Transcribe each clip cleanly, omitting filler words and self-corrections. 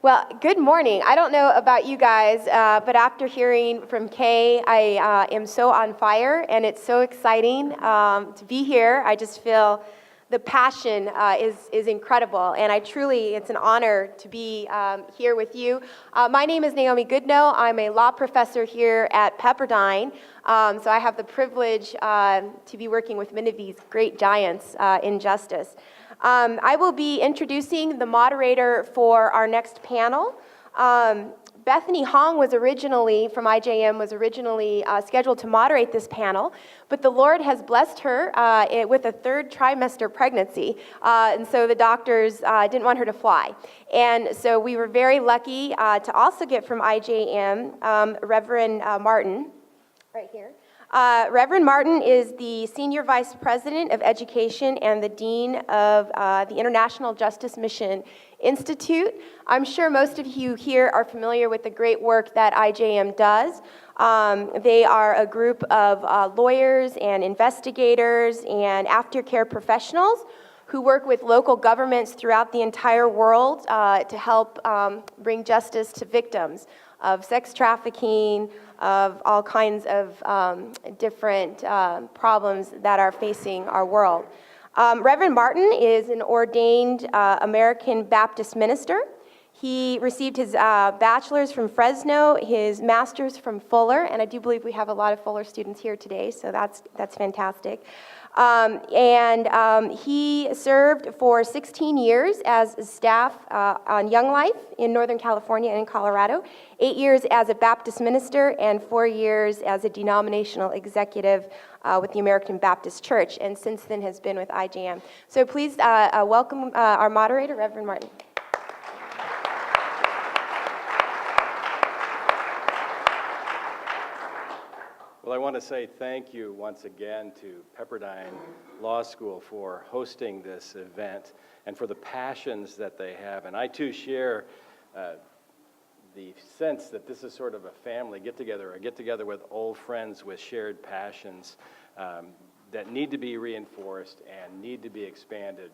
Well, good morning. I don't know about you guys, but after hearing from Kay, I am so on fire, and it's so exciting to be here. I just feel the passion is incredible, and it's an honor to be here with you. My name is Naomi Goodnow. I'm a law professor here at Pepperdine, so I have the privilege to be working with many of these great giants in justice. I will be introducing the moderator for our next panel. Bethany Hong from IJM was originally scheduled to moderate this panel, but the Lord has blessed her with a third trimester pregnancy, and so the doctors didn't want her to fly. And so we were very lucky to also get from IJM Reverend Martin, right here. Reverend Martin is the Senior Vice President of Education and the Dean of the International Justice Mission Institute. I'm sure most of you here are familiar with the great work that IJM does. They are a group of lawyers and investigators and aftercare professionals who work with local governments throughout the entire world to help bring justice to victims of sex trafficking, of all kinds of different problems that are facing our world. Reverend Martin is an ordained American Baptist minister. He received his bachelor's from Fresno, his master's from Fuller, and I do believe we have a lot of Fuller students here today, so that's fantastic. He served for 16 years as staff on Young Life in Northern California and in Colorado, 8 years as a Baptist minister, and 4 years as a denominational executive with the American Baptist Church, and since then has been with IJM. So please welcome our moderator, Reverend Martin. Well, I want to say thank you once again to Pepperdine Law School for hosting this event and for the passions that they have. And I too share the sense that this is sort of a family get-together, a get-together with old friends with shared passions that need to be reinforced and need to be expanded.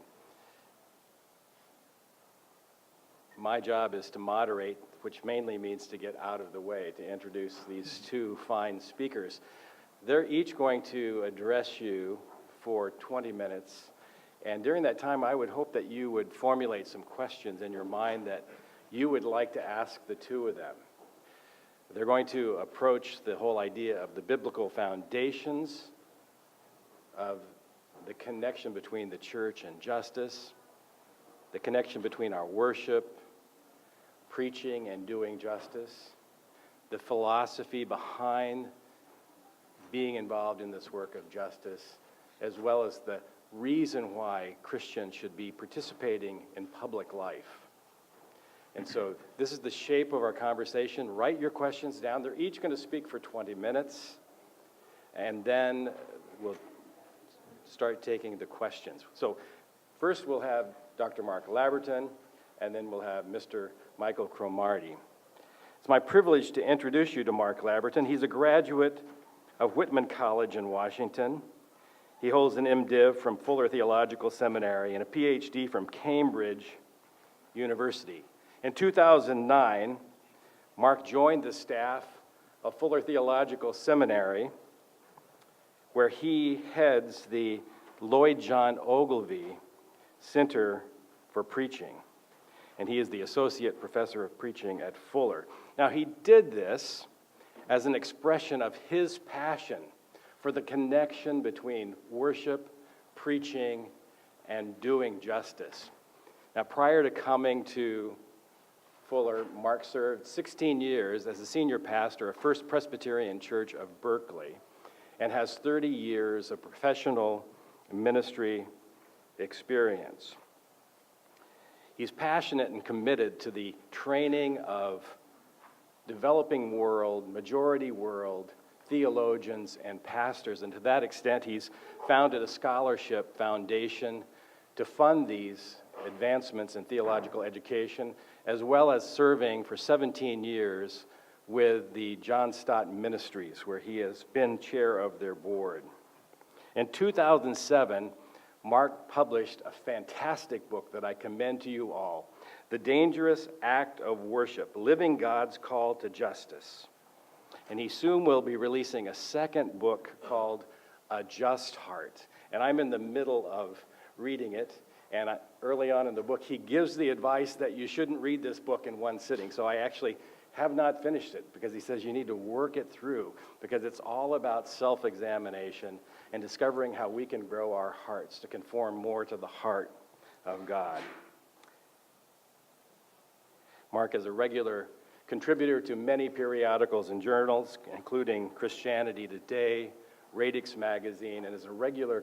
My job is to moderate, which mainly means to get out of the way, to introduce these two fine speakers. They're each going to address you for 20 minutes, and during that time, I would hope that you would formulate some questions in your mind that you would like to ask the two of them. They're going to approach the whole idea of the biblical foundations of the connection between the church and justice, the connection between our worship, preaching and doing justice, the philosophy behind being involved in this work of justice, as well as the reason why Christians should be participating in public life. And so this is the shape of our conversation. Write your questions down. They're each going to speak for 20 minutes, and then we'll start taking the questions. So first we'll have Dr. Mark Laverton, and then we'll have Mr. Michael Cromartie. It's my privilege to introduce you to Mark Laverton. He's a graduate of Whitman College in Washington. He holds an MDiv from Fuller Theological Seminary and a PhD from Cambridge University. In 2009, Mark joined the staff of Fuller Theological Seminary, where he heads the Lloyd John Ogilvie Center for Preaching. And he is the Associate Professor of Preaching at Fuller. Now, he did this as an expression of his passion for the connection between worship, preaching, and doing justice. Now, prior to coming to Fuller, Mark served 16 years as a senior pastor of First Presbyterian Church of Berkeley and has 30 years of professional ministry experience. He's passionate and committed to the training of developing world, majority world theologians and pastors, and to that extent, he's founded a scholarship foundation to fund these advancements in theological education, as well as serving for 17 years with the John Stott Ministries, where he has been chair of their board. In 2007, Mark published a fantastic book that I commend to you all, The Dangerous Act of Worship, Living God's Call to Justice. And he soon will be releasing a second book called A Just Heart. And I'm in the middle of reading it. And early on in the book, he gives the advice that you shouldn't read this book in one sitting. So I actually have not finished it because he says you need to work it through because it's all about self-examination and discovering how we can grow our hearts to conform more to the heart of God. Mark is a regular contributor to many periodicals and journals, including Christianity Today, Radix Magazine, and is a regular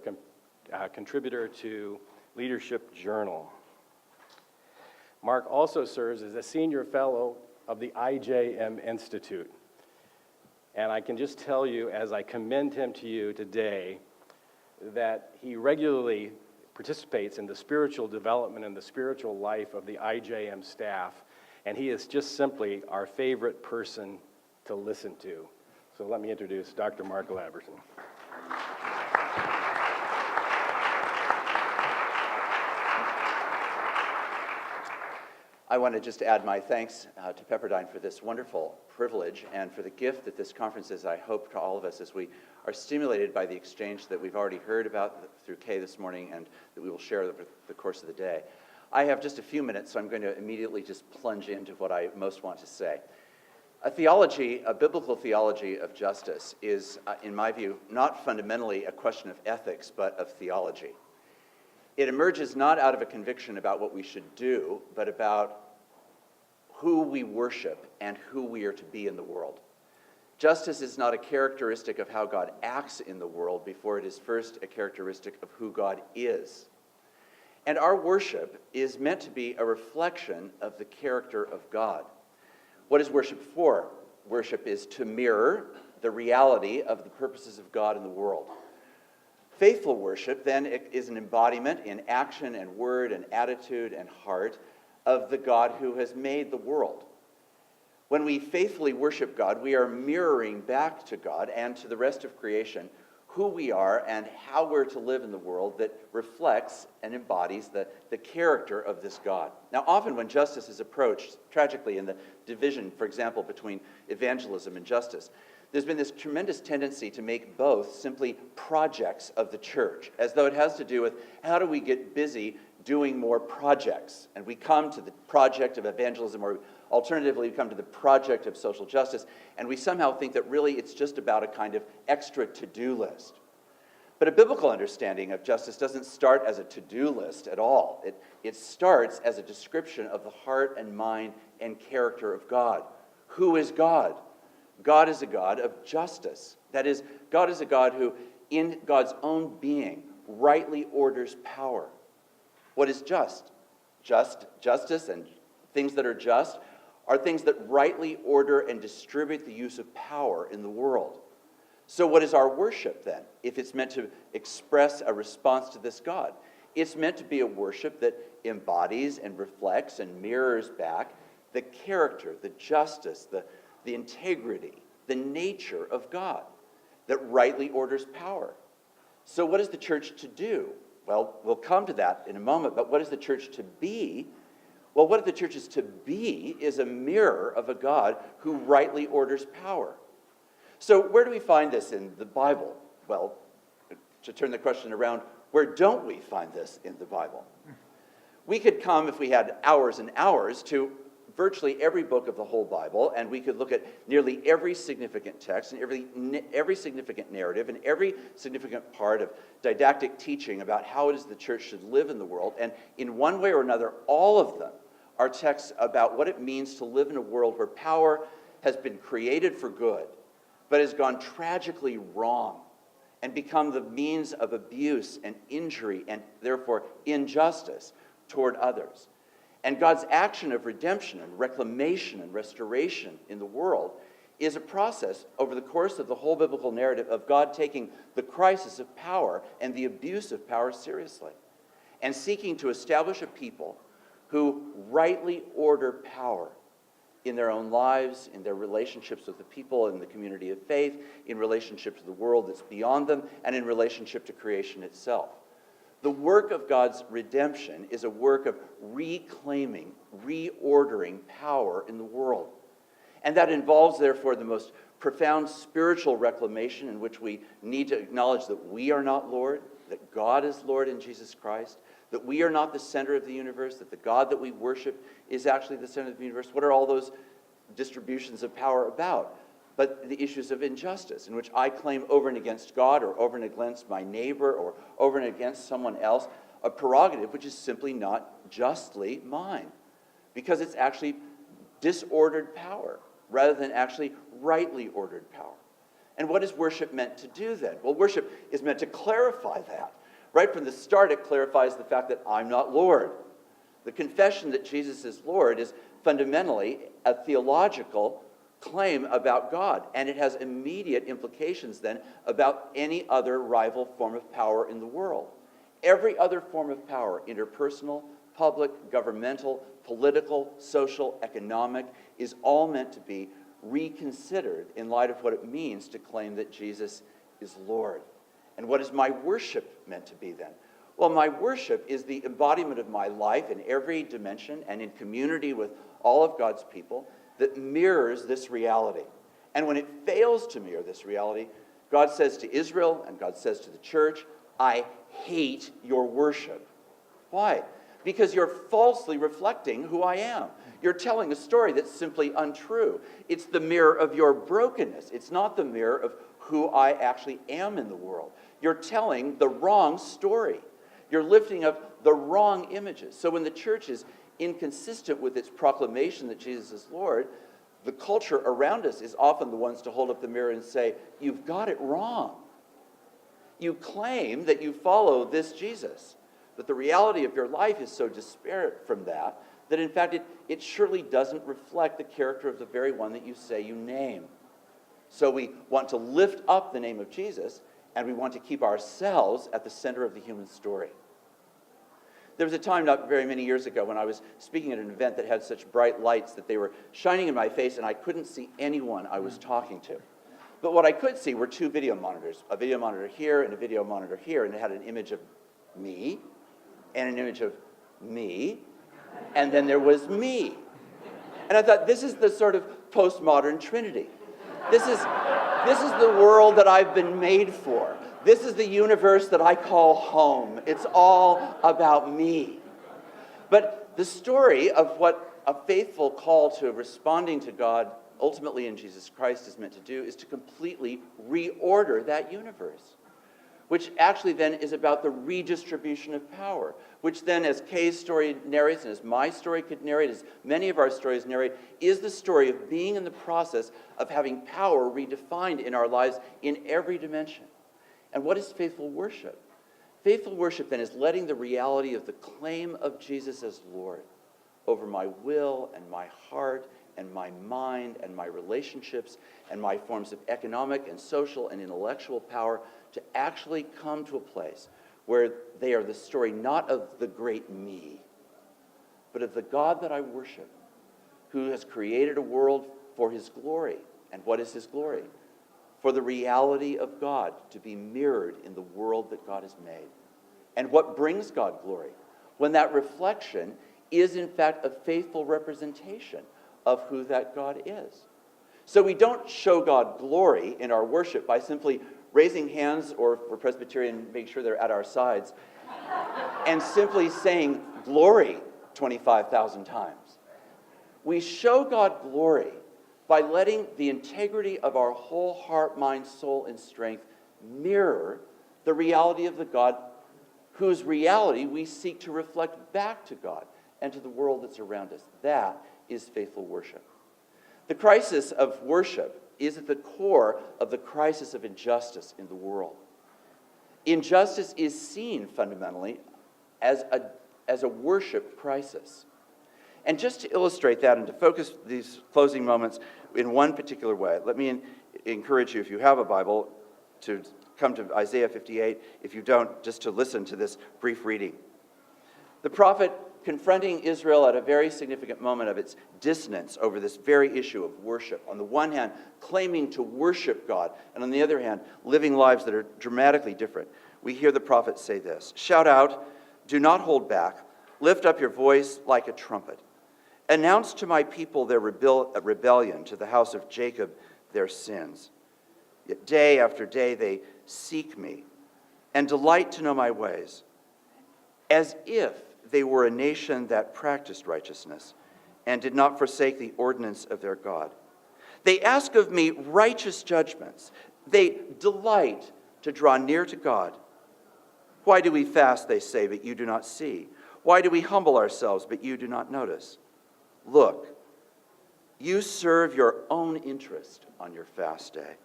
contributor to Leadership Journal. Mark also serves as a senior fellow of the IJM Institute. And I can just tell you, as I commend him to you today, that he regularly participates in the spiritual development and the spiritual life of the IJM staff, and he is just simply our favorite person to listen to. So let me introduce Dr. Mark Laverson. I want to just add my thanks to Pepperdine for this wonderful privilege and for the gift that this conference is, I hope, to all of us as we are stimulated by the exchange that we've already heard about through Kay this morning and that we will share over the course of the day. I have just a few minutes, so I'm going to immediately just plunge into what I most want to say. A biblical theology of justice is, in my view, not fundamentally a question of ethics, but of theology. It emerges not out of a conviction about what we should do, but about who we worship and who we are to be in the world. Justice is not a characteristic of how God acts in the world before it is first a characteristic of who God is. And our worship is meant to be a reflection of the character of God. What is worship for? Worship is to mirror the reality of the purposes of God in the world. Faithful worship, then, is an embodiment in action and word and attitude and heart of the God who has made the world. When we faithfully worship God, we are mirroring back to God and to the rest of creation who we are and how we're to live in the world that reflects and embodies the character of this God. Now, often when justice is approached, tragically in the division, for example, between evangelism and justice, there's been this tremendous tendency to make both simply projects of the church, as though it has to do with how do we get busy doing more projects. And we come to the project of evangelism, or alternatively, we come to the project of social justice, and we somehow think that really it's just about a kind of extra to-do list. But a biblical understanding of justice doesn't start as a to-do list at all. It starts as a description of the heart and mind and character of God. Who is God? God is a God of justice. That is, God is a God who, in God's own being, rightly orders power. What is just? Justice and things that are just are things that rightly order and distribute the use of power in the world. So what is our worship then, if it's meant to express a response to this God? It's meant to be a worship that embodies and reflects and mirrors back the character, the justice, the integrity, the nature of God that rightly orders power. So what is the church to do? Well, we'll come to that in a moment, but what is the church to be? Well, what the church is to be is a mirror of a God who rightly orders power. So where do we find this in the Bible? Well, to turn the question around, where don't we find this in the Bible? We could come, if we had hours and hours, to virtually every book of the whole Bible, and we could look at nearly every significant text and every significant narrative and every significant part of didactic teaching about how it is the church should live in the world. And in one way or another, all of them are texts about what it means to live in a world where power has been created for good, but has gone tragically wrong and become the means of abuse and injury and therefore injustice toward others. And God's action of redemption and reclamation and restoration in the world is a process over the course of the whole biblical narrative of God taking the crisis of power and the abuse of power seriously and seeking to establish a people who rightly order power in their own lives, in their relationships with the people in the community of faith, in relationship to the world that's beyond them, and in relationship to creation itself. The work of God's redemption is a work of reclaiming, reordering power in the world. And that involves, therefore, the most profound spiritual reclamation in which we need to acknowledge that we are not Lord, that God is Lord in Jesus Christ, that we are not the center of the universe, that the God that we worship is actually the center of the universe. What are all those distributions of power about? But the issues of injustice, in which I claim over and against God or over and against my neighbor or over and against someone else a prerogative which is simply not justly mine, because it's actually disordered power rather than actually rightly ordered power. And what is worship meant to do then? Well, worship is meant to clarify that. Right from the start, it clarifies the fact that I'm not Lord. The confession that Jesus is Lord is fundamentally a theological claim about God, and it has immediate implications then about any other rival form of power in the world. Every other form of power, interpersonal, public, governmental, political, social, economic, is all meant to be reconsidered in light of what it means to claim that Jesus is Lord. And what is my worship meant to be then? Well, my worship is the embodiment of my life in every dimension and in community with all of God's people that mirrors this reality. And when it fails to mirror this reality, God says to Israel and God says to the church, I hate your worship. Why? Because you're falsely reflecting who I am. You're telling a story that's simply untrue. It's the mirror of your brokenness. It's not the mirror of who I actually am in the world. You're telling the wrong story. You're lifting up the wrong images. So when the church is inconsistent with its proclamation that Jesus is Lord, the culture around us is often the ones to hold up the mirror and say, you've got it wrong. You claim that you follow this Jesus, but the reality of your life is so disparate from that that in fact it surely doesn't reflect the character of the very one that you say you name. So we want to lift up the name of Jesus, and we want to keep ourselves at the center of the human story. There was a time not very many years ago when I was speaking at an event that had such bright lights that they were shining in my face and I couldn't see anyone I was talking to. But what I could see were two video monitors, a video monitor here and a video monitor here, and it had an image of me and an image of me, and then there was me. And I thought, this is the sort of postmodern Trinity. This is the world that I've been made for. This is the universe that I call home. It's all about me. But the story of what a faithful call to responding to God, ultimately in Jesus Christ, is meant to do is to completely reorder that universe, which actually then is about the redistribution of power, which then, as Kay's story narrates, and as my story could narrate, as many of our stories narrate, is the story of being in the process of having power redefined in our lives in every dimension. And what is faithful worship? Faithful worship then is letting the reality of the claim of Jesus as Lord over my will and my heart and my mind and my relationships and my forms of economic and social and intellectual power to actually come to a place where they are the story not of the great me, but of the God that I worship, who has created a world for his glory. And what is his glory? For the reality of God to be mirrored in the world that God has made. And what brings God glory? When that reflection is in fact a faithful representation of who that God is. So we don't show God glory in our worship by simply raising hands, or for Presbyterian, make sure they're at our sides, and simply saying glory 25,000 times. We show God glory by letting the integrity of our whole heart, mind, soul, and strength mirror the reality of the God whose reality we seek to reflect back to God and to the world that's around us. That is faithful worship. The crisis of worship is at the core of the crisis of injustice in the world. Injustice is seen fundamentally as a worship crisis. And just to illustrate that and to focus these closing moments in one particular way, let me encourage you, if you have a Bible, to come to Isaiah 58. If you don't, just to listen to this brief reading. The prophet confronting Israel at a very significant moment of its dissonance over this very issue of worship. On the one hand, claiming to worship God, and on the other hand, living lives that are dramatically different. we hear the prophet say this, "Shout out, do not hold back, lift up your voice like a trumpet. Announce to my people their rebellion, to the house of Jacob their sins. Yet day after day they seek me and delight to know my ways, as if they were a nation that practiced righteousness and did not forsake the ordinance of their God. They ask of me righteous judgments. They delight to draw near to God. Why do we fast, they say, but you do not see? Why do we humble ourselves, but you do not notice? Look, you serve your own interest on your fast day.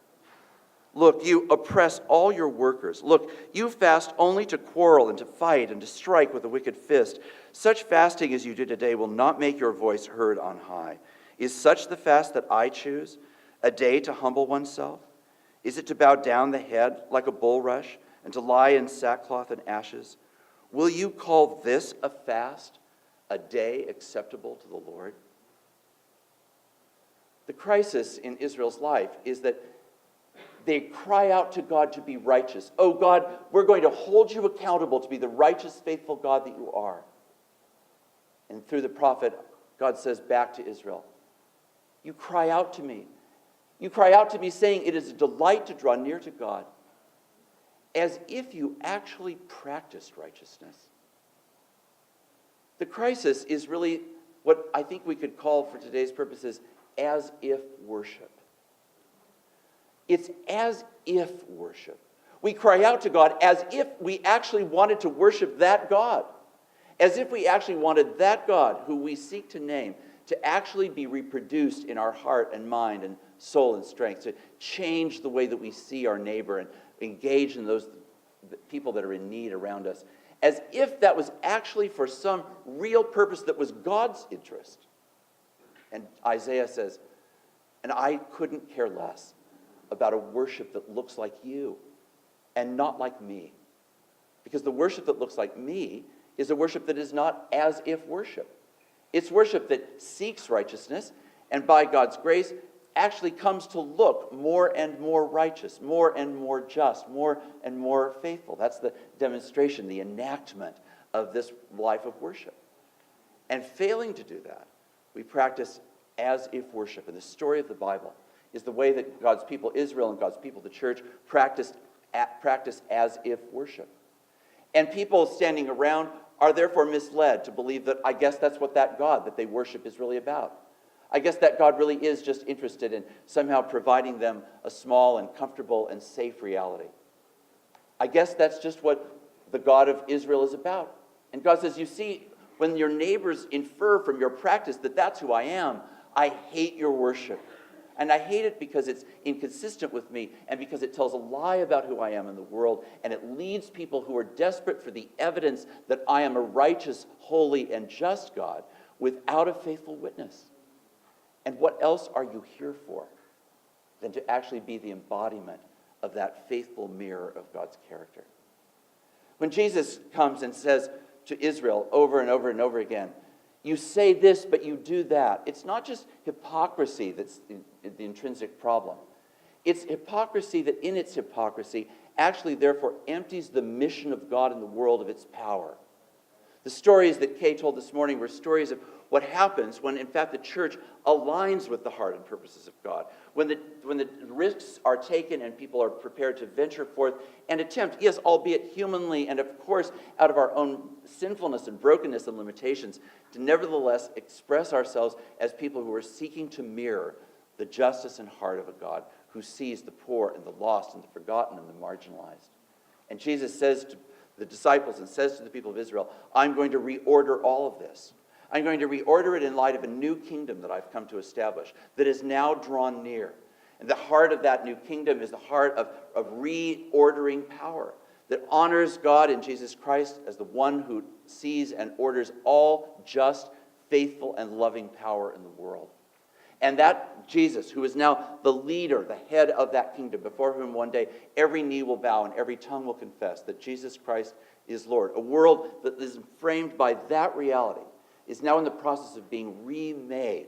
Look, you oppress all your workers. Look, you fast only to quarrel and to fight and to strike with a wicked fist. Such fasting as you do today will not make your voice heard on high. Is such the fast that I choose, a day to humble oneself? Is it to bow down the head like a bulrush and to lie in sackcloth and ashes? Will you call this a fast, a day acceptable to the Lord?" The crisis in Israel's life is that they cry out to God to be righteous. "Oh God, we're going to hold you accountable to be the righteous, faithful God that you are." And through the prophet, God says back to Israel, "You cry out to me. You cry out to me saying it is a delight to draw near to God, as if you actually practiced righteousness." The crisis is really what I think we could call for today's purposes as if worship. It's as if worship. We cry out to God as if we actually wanted to worship that God. As if we actually wanted that God who we seek to name to actually be reproduced in our heart and mind and soul and strength, to change the way that we see our neighbor and engage in those people that are in need around us. As if that was actually for some real purpose that was God's interest. And Isaiah says, "And I couldn't care less about a worship that looks like you and not like me. Because the worship that looks like me is a worship that is not as if worship. It's worship that seeks righteousness and by God's grace actually comes to look more and more righteous, more and more just, more and more faithful." That's the demonstration, the enactment of this life of worship. And failing to do that, we practice as if worship. And the story of the Bible is the way that God's people, Israel and God's people, the church, practice as if worship. And people standing around are therefore misled to believe that I guess that's what that God that they worship is really about. I guess that God really is just interested in somehow providing them a small and comfortable and safe reality. I guess that's just what the God of Israel is about. And God says, you see, when your neighbors infer from your practice that that's who I am, I hate your worship. And I hate it because it's inconsistent with me and because it tells a lie about who I am in the world, and it leads people who are desperate for the evidence that I am a righteous, holy, and just God without a faithful witness. And what else are you here for than to actually be the embodiment of that faithful mirror of God's character? When Jesus comes and says to Israel over and over and over again, "You say this, but you do that," it's not just hypocrisy that's the intrinsic problem. It's hypocrisy that in its hypocrisy actually therefore empties the mission of God in the world of its power. The stories that Kay told this morning were stories of what happens when, in fact, the church aligns with the heart and purposes of God. When the risks are taken and people are prepared to venture forth and attempt, yes, albeit humanly and, of course, out of our own sinfulness and brokenness and limitations, to nevertheless express ourselves as people who are seeking to mirror the justice and heart of a God who sees the poor and the lost and the forgotten and the marginalized. And Jesus says to the disciples and says to the people of Israel, I'm going to reorder all of this. I'm going to reorder it in light of a new kingdom that I've come to establish that is now drawn near. And the heart of that new kingdom is the heart of reordering power that honors God in Jesus Christ as the one who sees and orders all just, faithful, and loving power in the world. And that Jesus, who is now the leader, the head of that kingdom, before whom one day every knee will bow and every tongue will confess that Jesus Christ is Lord. A world that is framed by that reality is now in the process of being remade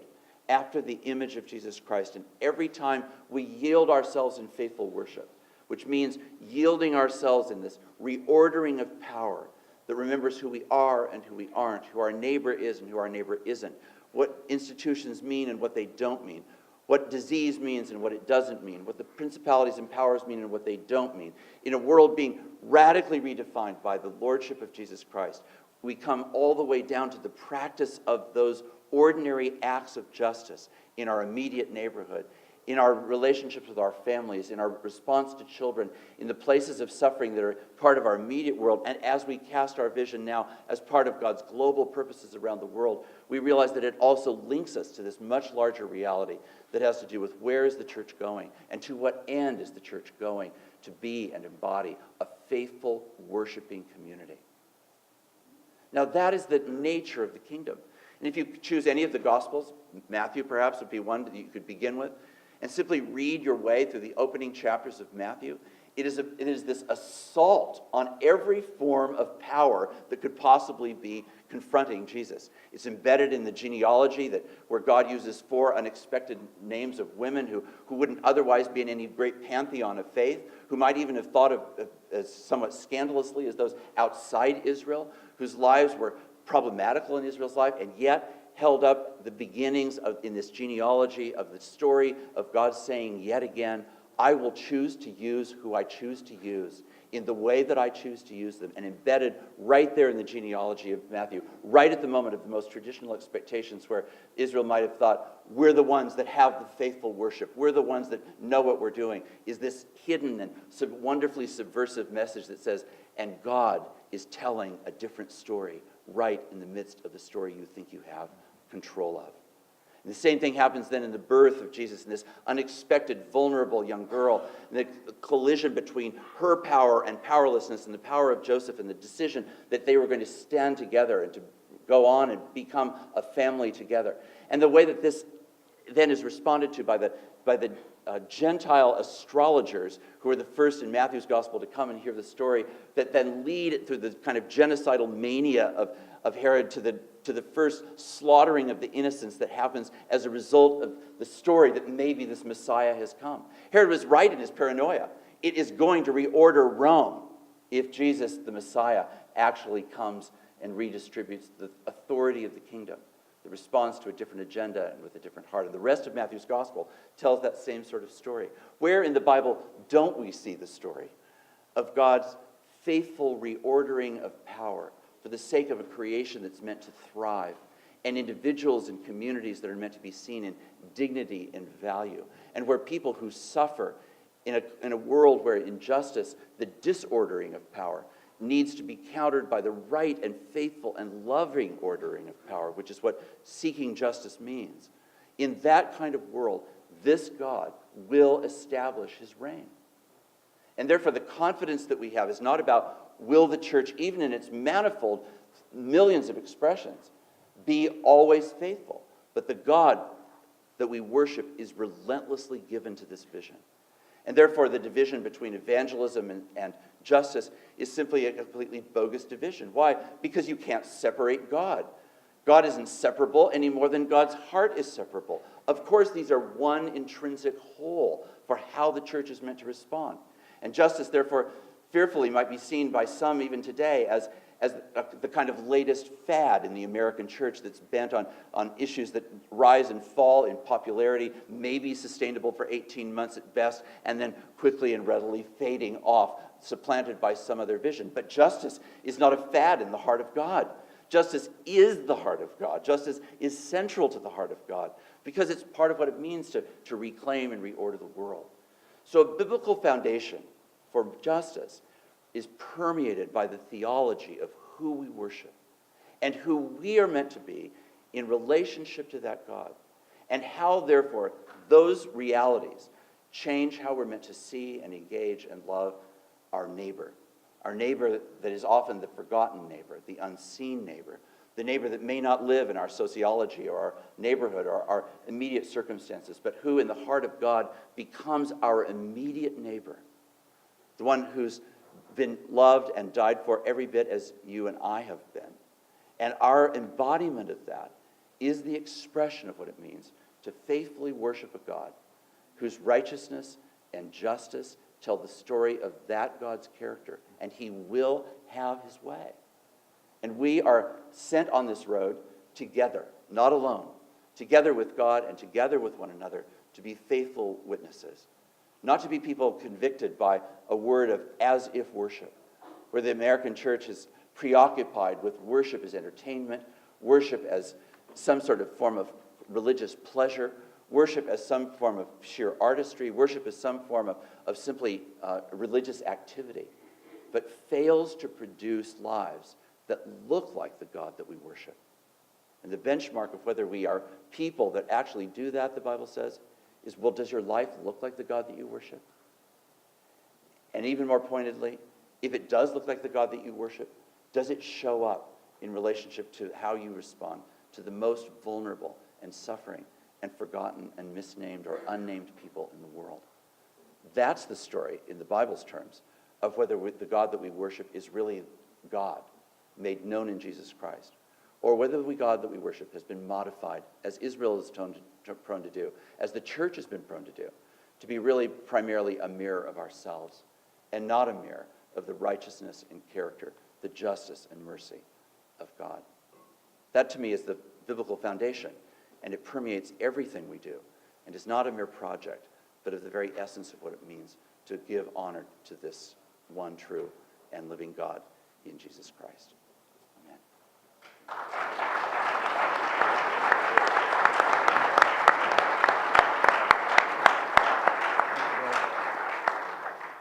after the image of Jesus Christ. And every time we yield ourselves in faithful worship, which means yielding ourselves in this reordering of power that remembers who we are and who we aren't, who our neighbor is and who our neighbor isn't, what institutions mean and what they don't mean, what disease means and what it doesn't mean, what the principalities and powers mean and what they don't mean. In a world being radically redefined by the lordship of Jesus Christ, we come all the way down to the practice of those ordinary acts of justice in our immediate neighborhood, in our relationships with our families, in our response to children, in the places of suffering that are part of our immediate world. And as we cast our vision now as part of God's global purposes around the world, we realize that it also links us to this much larger reality that has to do with where is the church going and to what end is the church going to be and embody a faithful, worshiping community. Now that is the nature of the kingdom. And if you choose any of the Gospels, Matthew perhaps would be one that you could begin with, and simply read your way through the opening chapters of Matthew, it is this assault on every form of power that could possibly be confronting Jesus. It's embedded in the genealogy where God uses 4 unexpected names of women who wouldn't otherwise be in any great pantheon of faith, who might even have thought of as somewhat scandalously as those outside Israel, whose lives were problematical in Israel's life, and yet held up the beginnings in this genealogy of the story of God saying yet again, I will choose to use who I choose to use in the way that I choose to use them, and embedded right there in the genealogy of Matthew, right at the moment of the most traditional expectations where Israel might have thought, we're the ones that have the faithful worship, we're the ones that know what we're doing, is this hidden and wonderfully subversive message that says, and God is telling a different story right in the midst of the story you think you have control of. And the same thing happens then in the birth of Jesus, and this unexpected, vulnerable young girl, and the collision between her power and powerlessness and the power of Joseph, and the decision that they were going to stand together and to go on and become a family together. And the way that this then is responded to by the Gentile astrologers, who are the first in Matthew's gospel to come and hear the story, that then lead through the kind of genocidal mania of Herod to the first slaughtering of the innocents that happens as a result of the story that maybe this Messiah has come. Herod was right in his paranoia. It is going to reorder Rome if Jesus, the Messiah, actually comes and redistributes the authority of the kingdom. That responds to a different agenda and with a different heart. And the rest of Matthew's gospel tells that same sort of story. Where in the Bible don't we see the story of God's faithful reordering of power for the sake of a creation that's meant to thrive, and individuals and communities that are meant to be seen in dignity and value, and where people who suffer in a world where injustice, the disordering of power, needs to be countered by the right and faithful and loving ordering of power, which is what seeking justice means. In that kind of world, this God will establish his reign. And therefore, the confidence that we have is not about will the church, even in its manifold millions of expressions, be always faithful, but the God that we worship is relentlessly given to this vision. And therefore, the division between evangelism and justice is simply a completely bogus division. Why? Because you can't separate God. God isn't separable any more than God's heart is separable. Of course, these are one intrinsic whole for how the church is meant to respond. And justice, therefore, fearfully might be seen by some even today as the kind of latest fad in the American church that's bent on issues that rise and fall in popularity, may be sustainable for 18 months at best, and then quickly and readily fading off, supplanted by some other vision. But justice is not a fad in the heart of God. Justice is the heart of God. Justice is central to the heart of God because it's part of what it means to reclaim and reorder the world. So a biblical foundation for justice is permeated by the theology of who we worship and who we are meant to be in relationship to that God, and how, therefore, those realities change how we're meant to see and engage and love our neighbor that is often the forgotten neighbor, the unseen neighbor, the neighbor that may not live in our sociology or our neighborhood or our immediate circumstances, but who in the heart of God becomes our immediate neighbor, the one who's been loved and died for every bit as you and I have been. And our embodiment of that is the expression of what it means to faithfully worship a God whose righteousness and justice tell the story of that God's character, and he will have his way. And we are sent on this road together, not alone, together with God and together with one another, to be faithful witnesses. Not to be people convicted by a word of as if worship, where the American church is preoccupied with worship as entertainment, worship as some sort of form of religious pleasure, worship as some form of sheer artistry, worship as some form of simply religious activity, but fails to produce lives that look like the God that we worship. And the benchmark of whether we are people that actually do that, the Bible says, is, well, does your life look like the God that you worship? And even more pointedly, if it does look like the God that you worship, does it show up in relationship to how you respond to the most vulnerable and suffering and forgotten and misnamed or unnamed people in the world? That's the story, in the Bible's terms, of whether the God that we worship is really God, made known in Jesus Christ, or whether the God that we worship has been modified, as Israel is prone to do, as the church has been prone to do, to be really primarily a mirror of ourselves, and not a mirror of the righteousness and character, the justice and mercy of God. That, to me, is the biblical foundation, and it permeates everything we do, and is not a mere project, but of the very essence of what it means to give honor to this one true and living God in Jesus Christ. Amen.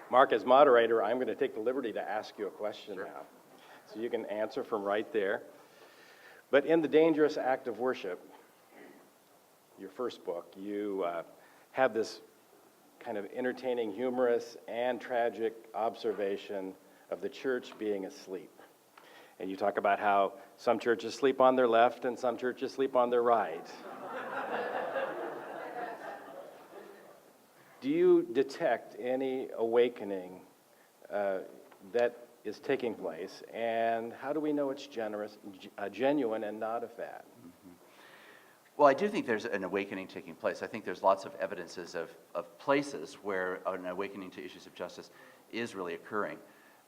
Mark, as moderator, I'm going to take the liberty to ask you a question now. So you can answer from right there. But in The Dangerous Act of Worship, your first book, you have this kind of entertaining, humorous, and tragic observation of the church being asleep. And you talk about how some churches sleep on their left and some churches sleep on their right. Do you detect any awakening that is taking place, and how do we know it's genuine and not a fad? Well, I do think there's an awakening taking place. I think there's lots of evidences of places where an awakening to issues of justice is really occurring.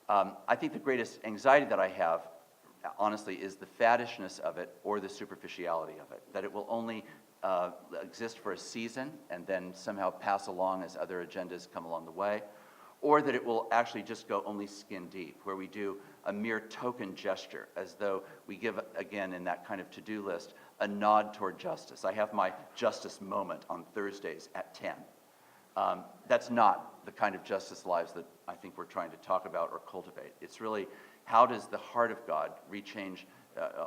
I think the greatest anxiety that I have, honestly, is the faddishness of it or the superficiality of it, that it will only exist for a season and then somehow pass along as other agendas come along the way, or that it will actually just go only skin deep, where we do a mere token gesture, as though we give, again, in that kind of to-do list, a nod toward justice. I have my justice moment on Thursdays at 10. That's not the kind of justice lives that I think we're trying to talk about or cultivate. It's really, how does the heart of God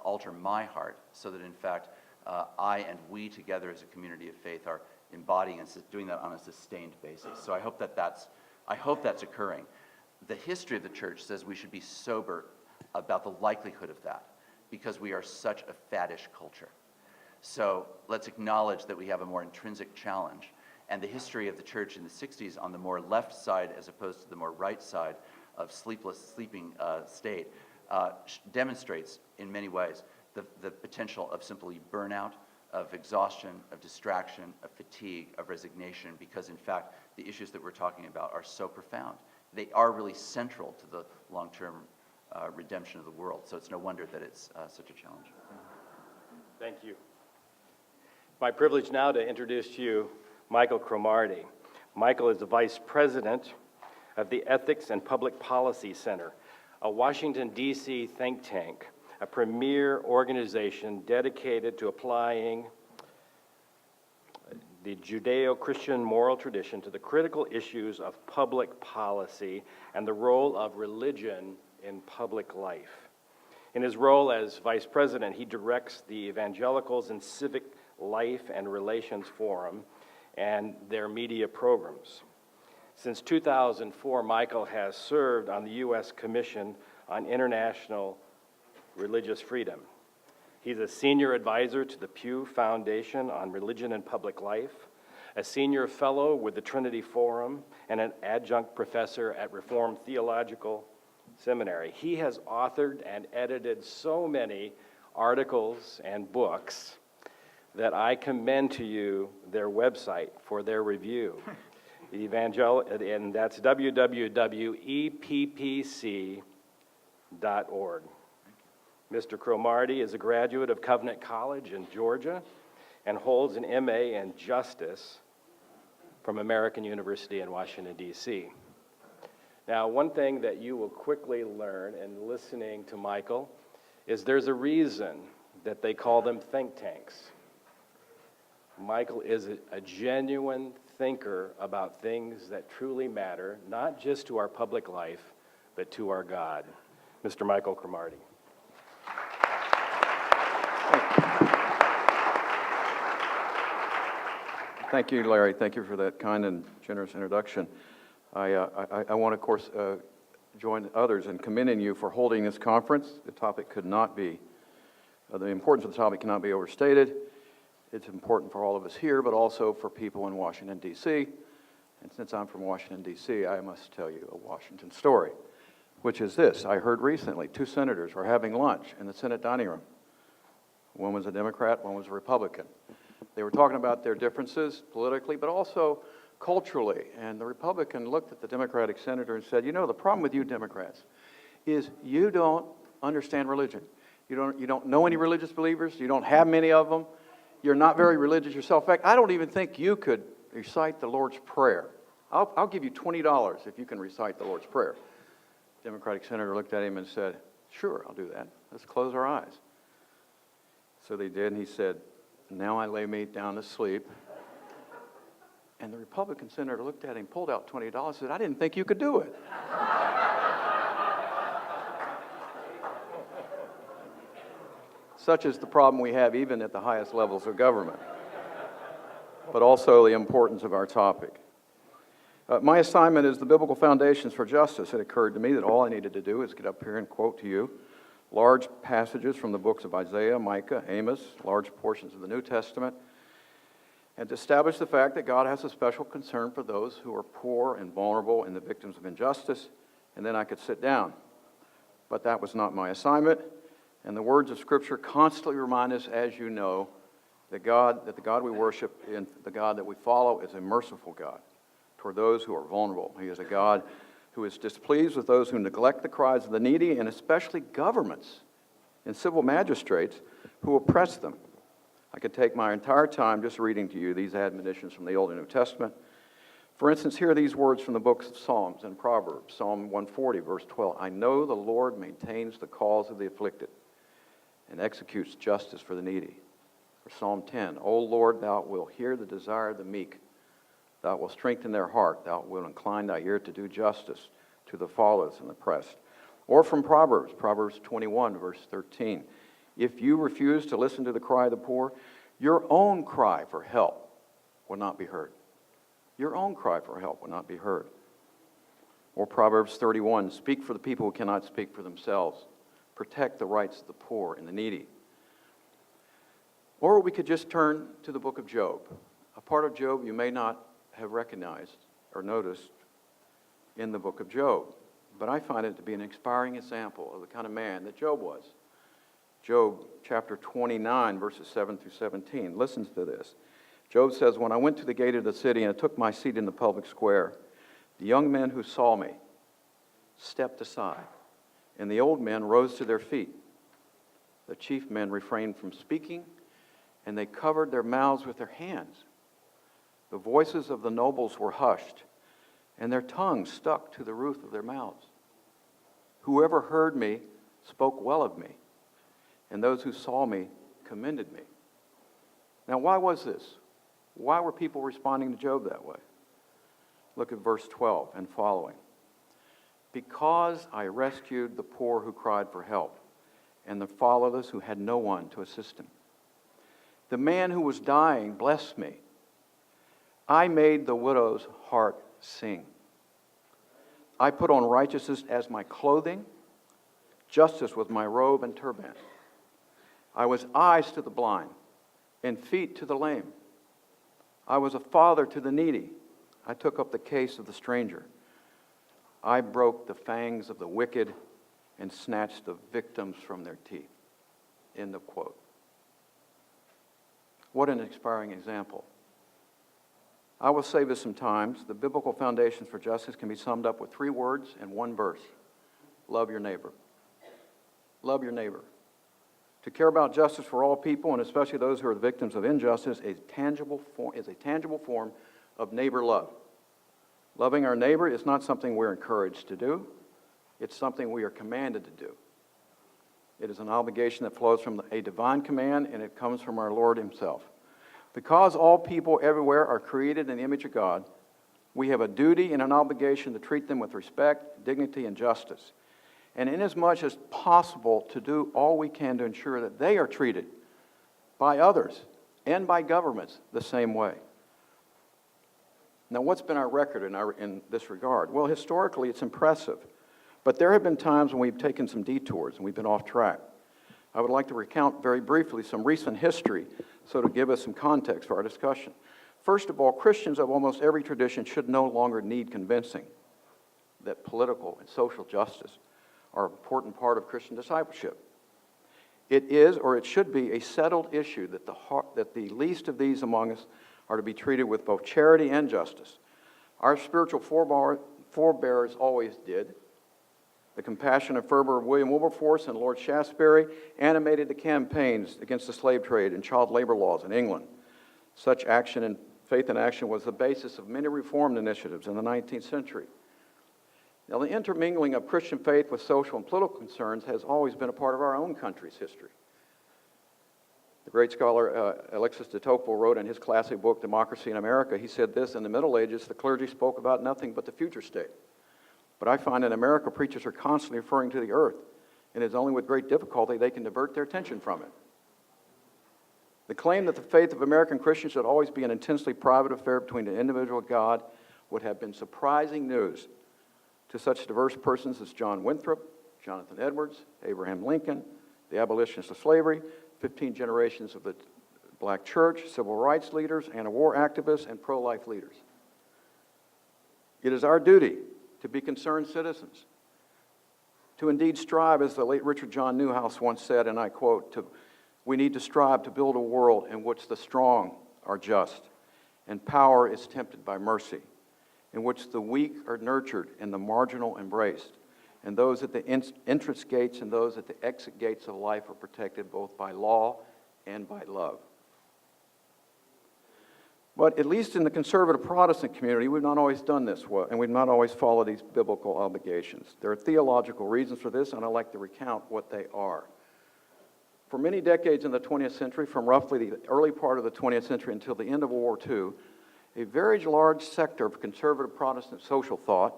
alter my heart, so that in fact I and we together as a community of faith are embodying and doing that on a sustained basis. So I hope that's occurring. The history of the church says we should be sober about the likelihood of that, because we are such a faddish culture. So let's acknowledge that we have a more intrinsic challenge. And the history of the church in the 60s on the more left side as opposed to the more right side of sleeping state demonstrates in many ways the potential of simply burnout, of exhaustion, of distraction, of fatigue, of resignation, because in fact the issues that we're talking about are so profound. They are really central to the long-term redemption of the world. So it's no wonder that it's such a challenge. Thank you. My privilege now to introduce to you Michael Cromartie. Michael is the Vice President of the Ethics and Public Policy Center, a Washington, D.C. think tank, a premier organization dedicated to applying the Judeo-Christian moral tradition to the critical issues of public policy and the role of religion in public life. In his role as Vice President, he directs the Evangelicals and Civic Life and Relations Forum and their media programs. Since 2004, Michael has served on the U.S. Commission on International Religious Freedom. He's a senior advisor to the Pew Foundation on Religion and Public Life, a senior fellow with the Trinity Forum, and an adjunct professor at Reformed Theological Seminary. He has authored and edited so many articles and books that I commend to you their website for their review. and that's www.eppc.org. Mr. Cromartie is a graduate of Covenant College in Georgia and holds an MA in Justice from American University in Washington, D.C. Now, one thing that you will quickly learn in listening to Michael is there's a reason that they call them think tanks. Michael is a genuine thinker about things that truly matter, not just to our public life, but to our God. Mr. Michael Cromartie. Thank you, Larry. Thank you for that kind and generous introduction. I want to, of course, join others in commending you for holding this conference. The topic could not be, the importance of the topic cannot be overstated. It's important for all of us here, but also for people in Washington, D.C. And since I'm from Washington, D.C., I must tell you a Washington story, which is this. I heard recently 2 senators were having lunch in the Senate dining room. One was a Democrat, one was a Republican. They were talking about their differences politically, but also culturally. And the Republican looked at the Democratic senator and said, you know, the problem with you Democrats is you don't understand religion. You don't know any religious believers. You don't have many of them. You're not very religious yourself. In fact, I don't even think you could recite the Lord's Prayer. I'll give you $20 if you can recite the Lord's Prayer. The Democratic senator looked at him and said, sure, I'll do that. Let's close our eyes. So they did, and he said, now I lay me down to sleep. And the Republican senator looked at him, pulled out $20, and said, I didn't think you could do it. Such is the problem we have even at the highest levels of government, but also the importance of our topic. My assignment is the biblical foundations for justice. It occurred to me that all I needed to do is get up here and quote to you large passages from the books of Isaiah, Micah, Amos, large portions of the New Testament, and to establish the fact that God has a special concern for those who are poor and vulnerable and the victims of injustice, and then I could sit down. But that was not my assignment. And the words of Scripture constantly remind us, as you know, that the God we worship and the God that we follow is a merciful God toward those who are vulnerable. He is a God who is displeased with those who neglect the cries of the needy, and especially governments and civil magistrates who oppress them. I could take my entire time just reading to you these admonitions from the Old and New Testament. For instance, here are these words from the books of Psalms and Proverbs. Psalm 140, verse 12. I know the Lord maintains the cause of the afflicted and executes justice for the needy. Or Psalm 10, O Lord, thou wilt hear the desire of the meek. Thou wilt strengthen their heart. Thou wilt incline thy ear to do justice to the fatherless and the oppressed. Or from Proverbs, Proverbs 21, verse 13. If you refuse to listen to the cry of the poor, your own cry for help will not be heard. Your own cry for help will not be heard. Or Proverbs 31, speak for the people who cannot speak for themselves. Protect the rights of the poor and the needy. Or we could just turn to the book of Job. A part of Job you may not have recognized or noticed in the book of Job. But I find it to be an inspiring example of the kind of man that Job was. Job chapter 29, verses 7 through 17. Listen to this. Job says, when I went to the gate of the city and I took my seat in the public square, the young men who saw me stepped aside, and the old men rose to their feet. The chief men refrained from speaking, and they covered their mouths with their hands. The voices of the nobles were hushed, and their tongues stuck to the roof of their mouths. Whoever heard me spoke well of me, and those who saw me commended me. Now, why was this? Why were people responding to Job that way? Look at verse 12 and following. Because I rescued the poor who cried for help, and the fatherless who had no one to assist him. The man who was dying blessed me. I made the widow's heart sing. I put on righteousness as my clothing, justice was my robe and turban. I was eyes to the blind and feet to the lame. I was a father to the needy. I took up the case of the stranger. I broke the fangs of the wicked and snatched the victims from their teeth. End of quote. What an inspiring example. I will say this sometimes. The biblical foundations for justice can be summed up with 3 words and 1 verse. Love your neighbor. Love your neighbor. To care about justice for all people, and especially those who are the victims of injustice, is a tangible form of neighbor love. Loving our neighbor is not something we're encouraged to do. It's something we are commanded to do. It is an obligation that flows from a divine command, and it comes from our Lord himself. Because all people everywhere are created in the image of God, we have a duty and an obligation to treat them with respect, dignity, and justice. And inasmuch as possible, to do all we can to ensure that they are treated by others and by governments the same way. Now, what's been our record in this regard? Well, historically, it's impressive. But there have been times when we've taken some detours and we've been off track. I would like to recount very briefly some recent history so to give us some context for our discussion. First of all, Christians of almost every tradition should no longer need convincing that political and social justice are an important part of Christian discipleship. It is, or it should be, a settled issue that the least of these among us are to be treated with both charity and justice. Our spiritual forebears always did. The compassion and fervor of William Wilberforce and Lord Shaftesbury animated the campaigns against the slave trade and child labor laws in England. Such action and faith in action was the basis of many reform initiatives in the 19th century. Now, the intermingling of Christian faith with social and political concerns has always been a part of our own country's history. The great scholar Alexis de Tocqueville wrote in his classic book, Democracy in America, he said this: in the Middle Ages, the clergy spoke about nothing but the future state. But I find in America, preachers are constantly referring to the earth, and it's only with great difficulty they can divert their attention from it. The claim that the faith of American Christians should always be an intensely private affair between the individual and God would have been surprising news to such diverse persons as John Winthrop, Jonathan Edwards, Abraham Lincoln, the abolitionists of slavery, 15 generations of the black church, civil rights leaders, anti-war activists, and pro-life leaders. It is our duty to be concerned citizens, to indeed strive, as the late Richard John Newhouse once said, and I quote, we need to strive to build a world in which the strong are just, and power is tempted by mercy, in which the weak are nurtured and the marginal embraced, and those at the entrance gates and those at the exit gates of life are protected both by law and by love. But at least in the conservative Protestant community, we've not always done this well, and we've not always followed these biblical obligations. There are theological reasons for this, and I'd like to recount what they are. For many decades in the 20th century, from roughly the early part of the 20th century until the end of World War II, a very large sector of conservative Protestant social thought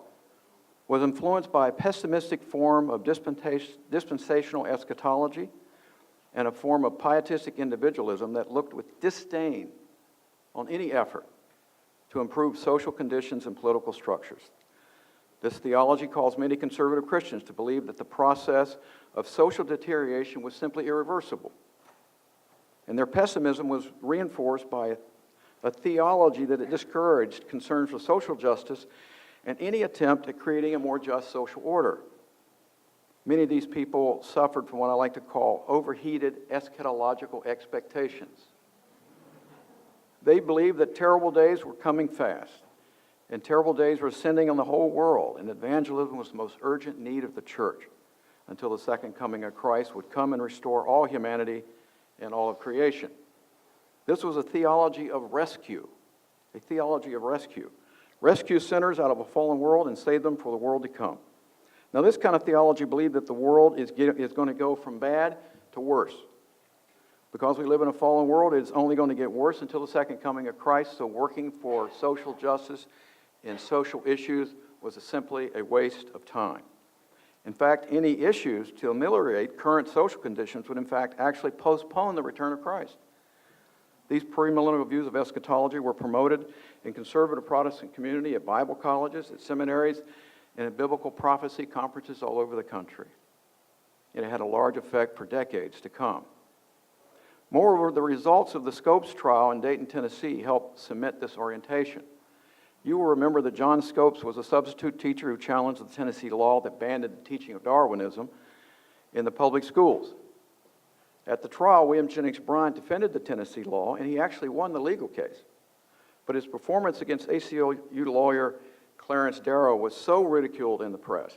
was influenced by a pessimistic form of dispensational eschatology and a form of pietistic individualism that looked with disdain on any effort to improve social conditions and political structures. This theology caused many conservative Christians to believe that the process of social deterioration was simply irreversible. And their pessimism was reinforced by a theology that it discouraged concerns for social justice and any attempt at creating a more just social order. Many of these people suffered from what I like to call overheated eschatological expectations. They believed that terrible days were coming fast, and terrible days were ascending on the whole world, and evangelism was the most urgent need of the church until the second coming of Christ would come and restore all humanity and all of creation. This was a theology of rescue, a theology of rescue. Rescue sinners out of a fallen world and save them for the world to come. Now, this kind of theology believed that the world is going to go from bad to worse. Because we live in a fallen world, it's only going to get worse until the second coming of Christ, so working for social justice and social issues was simply a waste of time. In fact, any issues to ameliorate current social conditions would in fact actually postpone the return of Christ. These premillennial views of eschatology were promoted in conservative Protestant community, at Bible colleges, at seminaries, and at biblical prophecy conferences all over the country. It had a large effect for decades to come. Moreover, the results of the Scopes trial in Dayton, Tennessee helped cement this orientation. You will remember that John Scopes was a substitute teacher who challenged the Tennessee law that banned the teaching of Darwinism in the public schools. At the trial, William Jennings Bryan defended the Tennessee law, and he actually won the legal case. but his performance against ACLU lawyer Clarence Darrow was so ridiculed in the press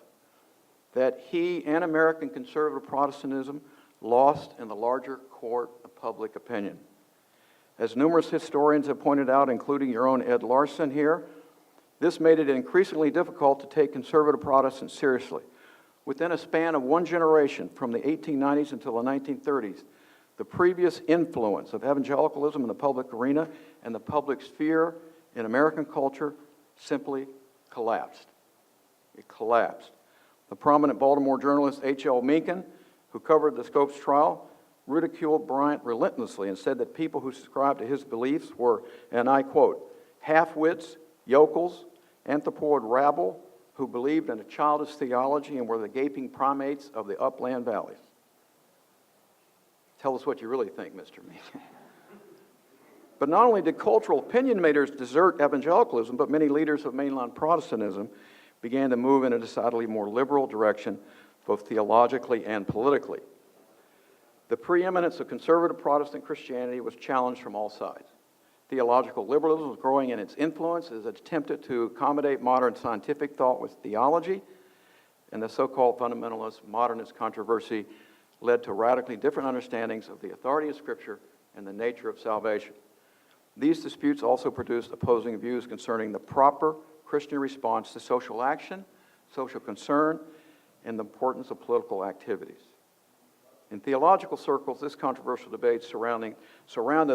that he and American conservative Protestantism lost in the larger court of public opinion. As numerous historians have pointed out, including your own Ed Larson here, this made it increasingly difficult to take conservative Protestants seriously. Within a span of one generation, from the 1890s until the 1930s, the previous influence of evangelicalism in the public arena and the public sphere in American culture simply collapsed. It collapsed. The prominent Baltimore journalist H.L. Mencken, who covered the Scopes trial, ridiculed Bryant relentlessly and said that people who subscribed to his beliefs were, and I quote, half-wits, yokels, anthropoid rabble who believed in a childish theology and were the gaping primates of the upland valleys. Tell us what you really think, Mr. Mencken. But not only did cultural opinion makers desert evangelicalism, but many leaders of mainline Protestantism began to move in a decidedly more liberal direction, both theologically and politically. The preeminence of conservative Protestant Christianity was challenged from all sides. Theological liberalism was growing in its influence as it attempted to accommodate modern scientific thought with theology, and the so-called fundamentalist modernist controversy led to radically different understandings of the authority of Scripture and the nature of salvation. These disputes also produced opposing views concerning the proper Christian response to social action, social concern, and the importance of political activities. In theological circles, this controversial debate surrounded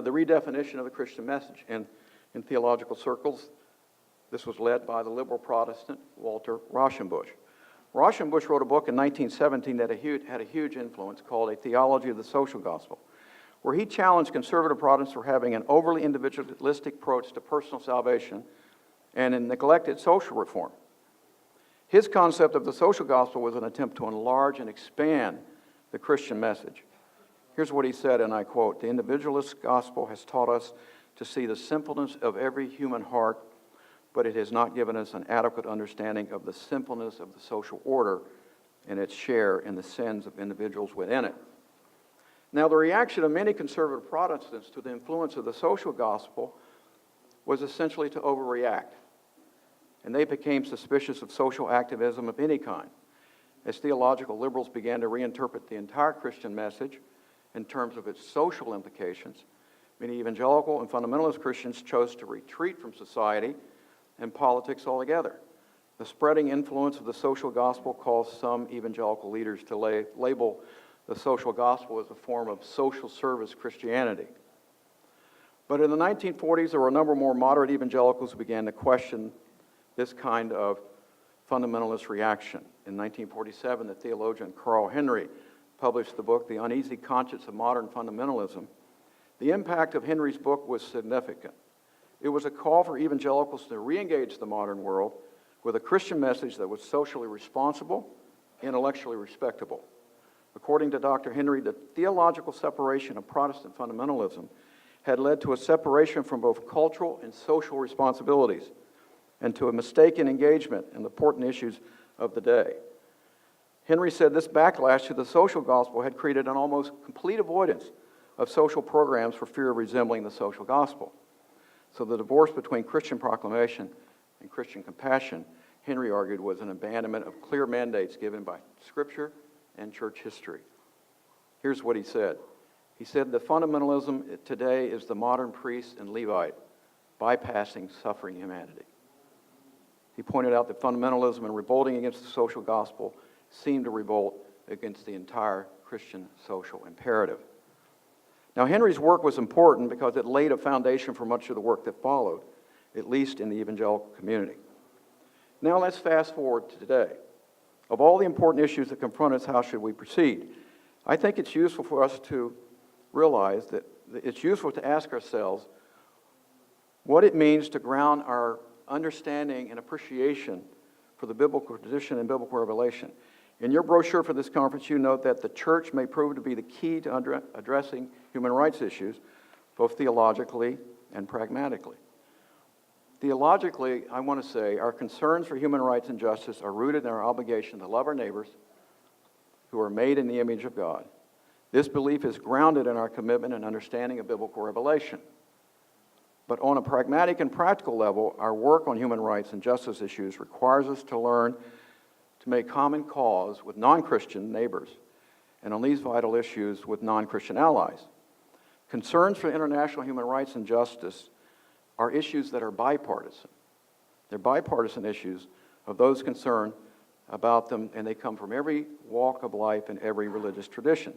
the redefinition of the Christian message. And in theological circles, this was led by the liberal Protestant Walter Rauschenbusch. Rauschenbusch wrote a book in 1917 that had a huge influence called A Theology of the Social Gospel, where he challenged conservative Protestants for having an overly individualistic approach to personal salvation and neglected social reform. His concept of the social gospel was an attempt to enlarge and expand the Christian message. Here's what he said, and I quote, "The individualist gospel has taught us to see the sinfulness of every human heart, but it has not given us an adequate understanding of the sinfulness of the social order and its share in the sins of individuals within it." Now, the reaction of many conservative Protestants to the influence of the social gospel was essentially to overreact, and they became suspicious of social activism of any kind, as theological liberals began to reinterpret the entire Christian message in terms of its social implications. Many evangelical and fundamentalist Christians chose to retreat from society and politics altogether. The spreading influence of the social gospel caused some evangelical leaders to label the social gospel as a form of social service Christianity. But in the 1940s, there were a number of more moderate evangelicals who began to question this kind of fundamentalist reaction. In 1947, the theologian Carl Henry published the book, The Uneasy Conscience of Modern Fundamentalism. The impact of Henry's book was significant. It was a call for evangelicals to re-engage the modern world with a Christian message that was socially responsible, intellectually respectable. According to Dr. Henry, the theological separation of Protestant fundamentalism had led to a separation from both cultural and social responsibilities, and to a mistaken engagement in the important issues of the day. Henry said this backlash to the social gospel had created an almost complete avoidance of social programs for fear of resembling the social gospel. So the divorce between Christian proclamation and Christian compassion, Henry argued, was an abandonment of clear mandates given by Scripture and church history. Here's what he said. He said, "The fundamentalism today is the modern priest and Levite bypassing suffering humanity." He pointed out that fundamentalism and revolting against the social gospel seemed to revolt against the entire Christian social imperative. Now, Henry's work was important because it laid a foundation for much of the work that followed, at least in the evangelical community. Now let's fast forward to today. Of all the important issues that confront us, how should we proceed? I think it's useful for us to realize that it's useful to ask ourselves what it means to ground our understanding and appreciation for the biblical tradition and biblical revelation. In your brochure for this conference, you note that the church may prove to be the key to addressing human rights issues, both theologically and pragmatically. Theologically, I want to say our concerns for human rights and justice are rooted in our obligation to love our neighbors who are made in the image of God. This belief is grounded in our commitment and understanding of biblical revelation. But on a pragmatic and practical level, our work on human rights and justice issues requires us to learn to make common cause with non-Christian neighbors, and on these vital issues with non-Christian allies. Concerns for international human rights and justice are issues that are bipartisan. They're bipartisan issues of those concerned about them, and they come from every walk of life and every religious tradition.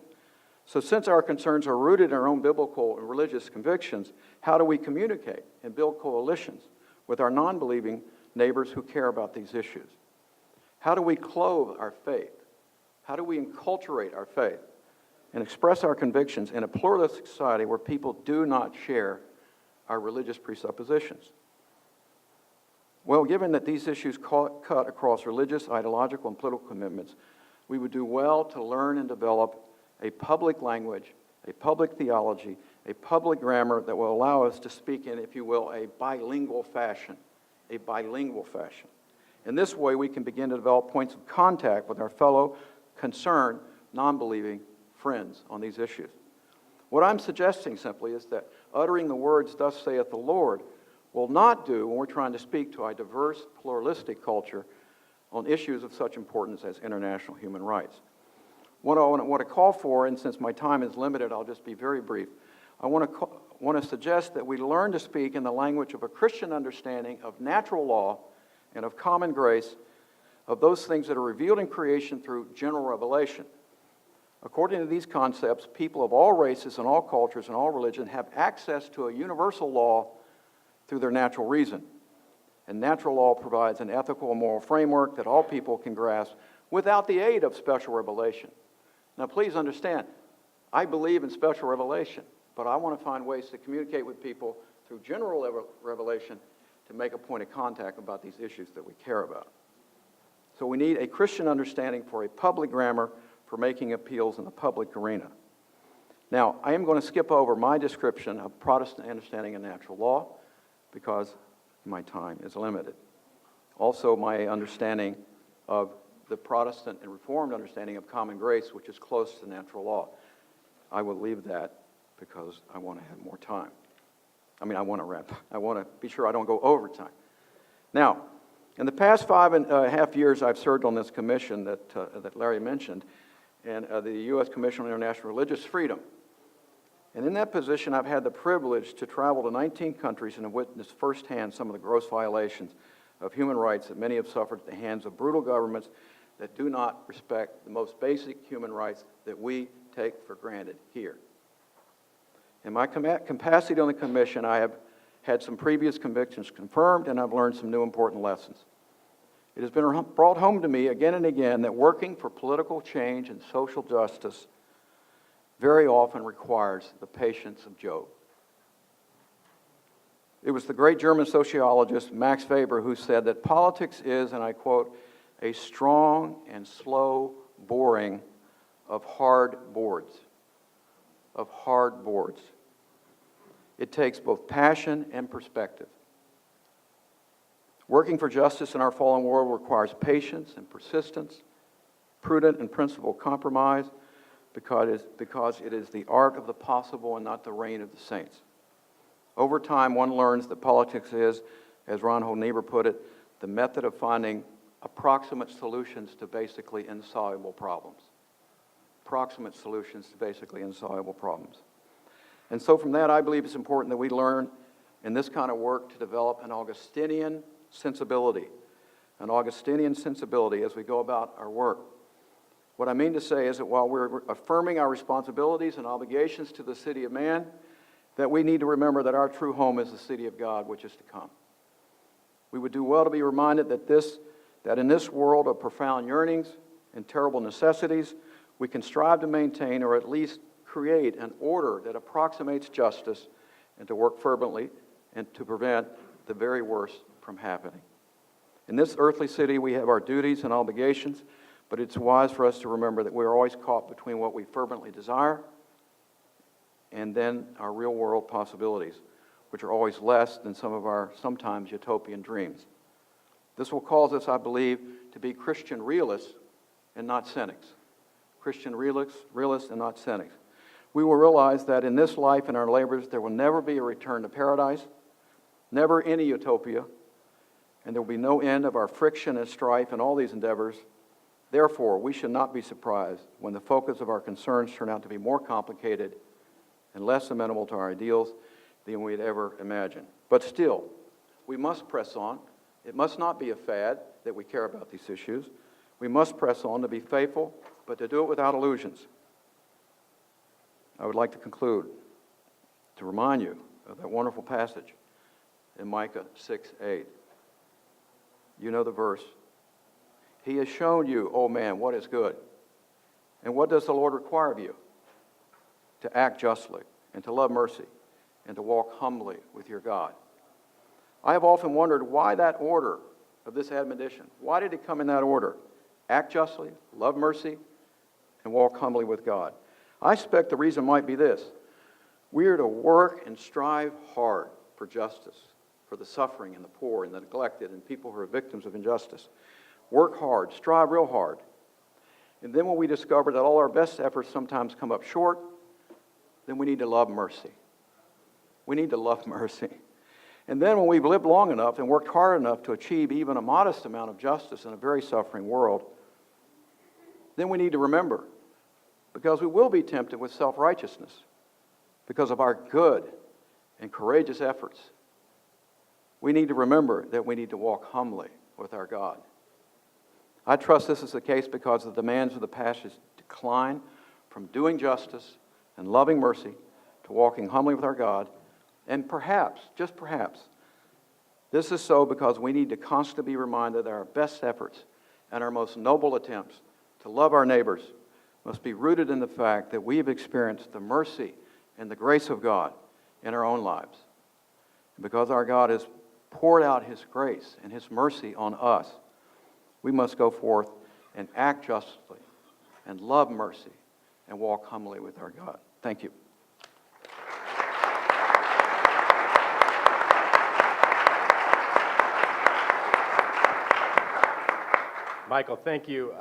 So since our concerns are rooted in our own biblical and religious convictions, how do we communicate and build coalitions with our non-believing neighbors who care about these issues? How do we clothe our faith? How do we enculturate our faith and express our convictions in a pluralistic society where people do not share our religious presuppositions? Well, given that these issues cut across religious, ideological, and political commitments, we would do well to learn and develop a public language, a public theology, a public grammar that will allow us to speak in, if you will, a bilingual fashion. A bilingual fashion. In this way, we can begin to develop points of contact with our fellow concerned, non-believing friends on these issues. What I'm suggesting simply is that uttering the words, "Thus saith the Lord," will not do when we're trying to speak to a diverse, pluralistic culture on issues of such importance as international human rights. What I want to call for, and since my time is limited, I'll just be very brief. I want to suggest that we learn to speak in the language of a Christian understanding of natural law and of common grace, of those things that are revealed in creation through general revelation. According to these concepts, people of all races and all cultures and all religions have access to a universal law through their natural reason. And natural law provides an ethical and moral framework that all people can grasp without the aid of special revelation. Now, please understand, I believe in special revelation, but I want to find ways to communicate with people through general revelation to make a point of contact about these issues that we care about. So we need a Christian understanding for a public grammar for making appeals in the public arena. Now, I am going to skip over my description of Protestant understanding of natural law because my time is limited. Also, my understanding of the Protestant and Reformed understanding of common grace, which is close to natural law. I will leave that because I want to have more time. I want to wrap. I want to be sure I don't go over time. Now, in the past 5.5 years, I've served on this commission that Larry mentioned, and the U.S. Commission on International Religious Freedom. And in that position, I've had the privilege to travel to 19 countries and have witnessed firsthand some of the gross violations of human rights that many have suffered at the hands of brutal governments that do not respect the most basic human rights that we take for granted here. In my capacity on the commission, I have had some previous convictions confirmed, and I've learned some new important lessons. It has been brought home to me again and again that working for political change and social justice very often requires the patience of Job. It was the great German sociologist Max Weber who said that politics is, and I quote, "a strong and slow boring of hard boards." Of hard boards. It takes both passion and perspective. Working for justice in our fallen world requires patience and persistence, prudent and principled compromise, because it is the art of the possible and not the reign of the saints. Over time, one learns that politics is, as Ron Niebuhr put it, the method of finding approximate solutions to basically insoluble problems. Approximate solutions to basically insoluble problems. And so from that, I believe it's important that we learn in this kind of work to develop an Augustinian sensibility as we go about our work. What I mean to say is that while we're affirming our responsibilities and obligations to the city of man, that we need to remember that our true home is the city of God, which is to come. We would do well to be reminded that in this world of profound yearnings and terrible necessities, we can strive to maintain or at least create an order that approximates justice and to work fervently and to prevent the very worst from happening. In this earthly city, we have our duties and obligations, but it's wise for us to remember that we're always caught between what we fervently desire and then our real-world possibilities, which are always less than some of our sometimes utopian dreams. This will cause us, I believe, to be Christian realists and not cynics. Christian realists and not cynics. We will realize that in this life and our labors, there will never be a return to paradise. never any utopia, and there will be no end of our friction and strife in all these endeavors. Therefore, we should not be surprised when the focus of our concerns turn out to be more complicated and less amenable to our ideals than we had ever imagined. But still, we must press on. It must not be a fad that we care about these issues. We must press on to be faithful, but to do it without illusions. I would like to conclude to remind you of that wonderful passage in Micah 6:8. You know the verse. He has shown you, O man, what is good. And what does the Lord require of you? To act justly, and to love mercy, and to walk humbly with your God. I have often wondered why that order of this admonition. Why did it come in that order? Act justly, love mercy, and walk humbly with God. I suspect the reason might be this. We are to work and strive hard for justice, for the suffering and the poor and the neglected and people who are victims of injustice. Work hard, strive real hard. And then when we discover that all our best efforts sometimes come up short, then we need to love mercy. We need to love mercy. And then when we've lived long enough and worked hard enough to achieve even a modest amount of justice in a very suffering world, then we need to remember, because we will be tempted with self-righteousness because of our good and courageous efforts. We need to remember that we need to walk humbly with our God. I trust this is the case because the demands of the passage decline from doing justice and loving mercy to walking humbly with our God. And perhaps, just perhaps, this is so because we need to constantly be reminded that our best efforts and our most noble attempts to love our neighbors must be rooted in the fact that we have experienced the mercy and the grace of God in our own lives. And because our God has poured out His grace and His mercy on us, we must go forth and act justly and love mercy and walk humbly with our God. Thank you. Michael, thank you.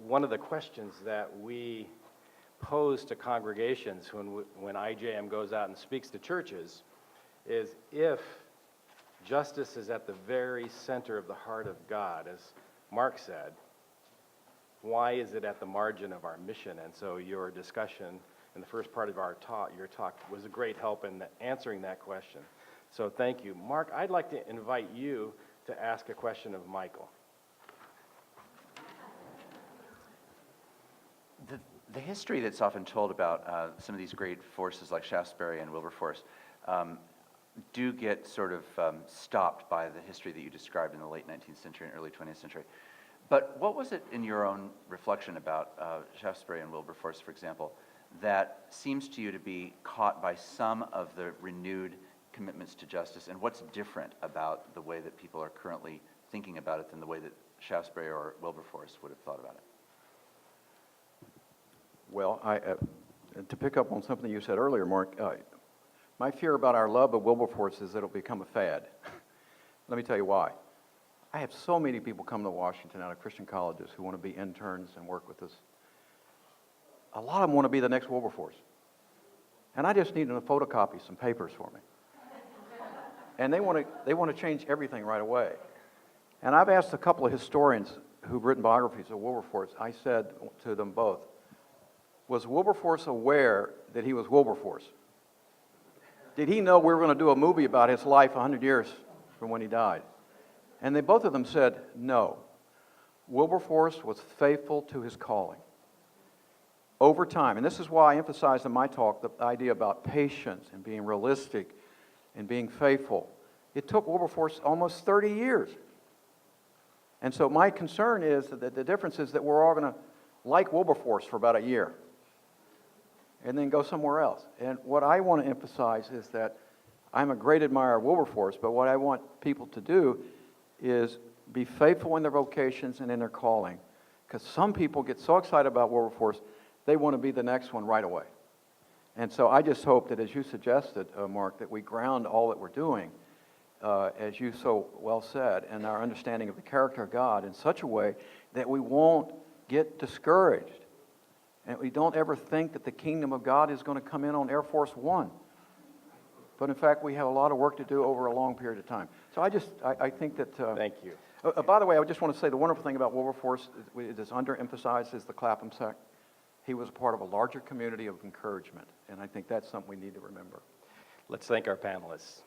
One of the questions that we pose to congregations when IJM goes out and speaks to churches is if justice is at the very center of the heart of God, as Mark said, why is it at the margin of our mission? And so your discussion in the first part of your talk was a great help in answering that question. So thank you. Mark, I'd like to invite you to ask a question of Michael. The history that's often told about some of these great forces like Shaftesbury and Wilberforce do get sort of stopped by the history that you described in the late 19th century and early 20th century. But what was it in your own reflection about Shaftesbury and Wilberforce, for example, that seems to you to be caught by some of the renewed commitments to justice, and what's different about the way that people are currently thinking about it than the way that Shaftesbury or Wilberforce would have thought about it? Well, to pick up on something you said earlier, Mark, my fear about our love of Wilberforce is that it'll become a fad. Let me tell you why. I have so many people come to Washington out of Christian colleges who want to be interns and work with us. A lot of them want to be the next Wilberforce. And I just need them to photocopy some papers for me. And they want to change everything right away. And I've asked a couple of historians who've written biographies of Wilberforce. I said to them both, was Wilberforce aware that he was Wilberforce? Did he know we were going to do a movie about his life 100 years from when he died? And they both of them said no. Wilberforce was faithful to his calling. Over time, and this is why I emphasized in my talk the idea about patience and being realistic and being faithful. It took Wilberforce almost 30 years. And so my concern is that the difference is that we're all going to like Wilberforce for about a year and then go somewhere else. And what I want to emphasize is that I'm a great admirer of Wilberforce, but what I want people to do is be faithful in their vocations and in their calling. Because some people get so excited about Wilberforce, they want to be the next one right away. And so I just hope that, as you suggested, Mark, that we ground all that we're doing, as you so well said, in our understanding of the character of God in such a way that we won't get discouraged. And we don't ever think that the kingdom of God is going to come in on Air Force One. But in fact, we have a lot of work to do over a long period of time. So I think that... Thank you. By the way, I just want to say the wonderful thing about Wilberforce is underemphasized is the Clapham sect. He was a part of a larger community of encouragement, and I think that's something we need to remember. Let's thank our panelists.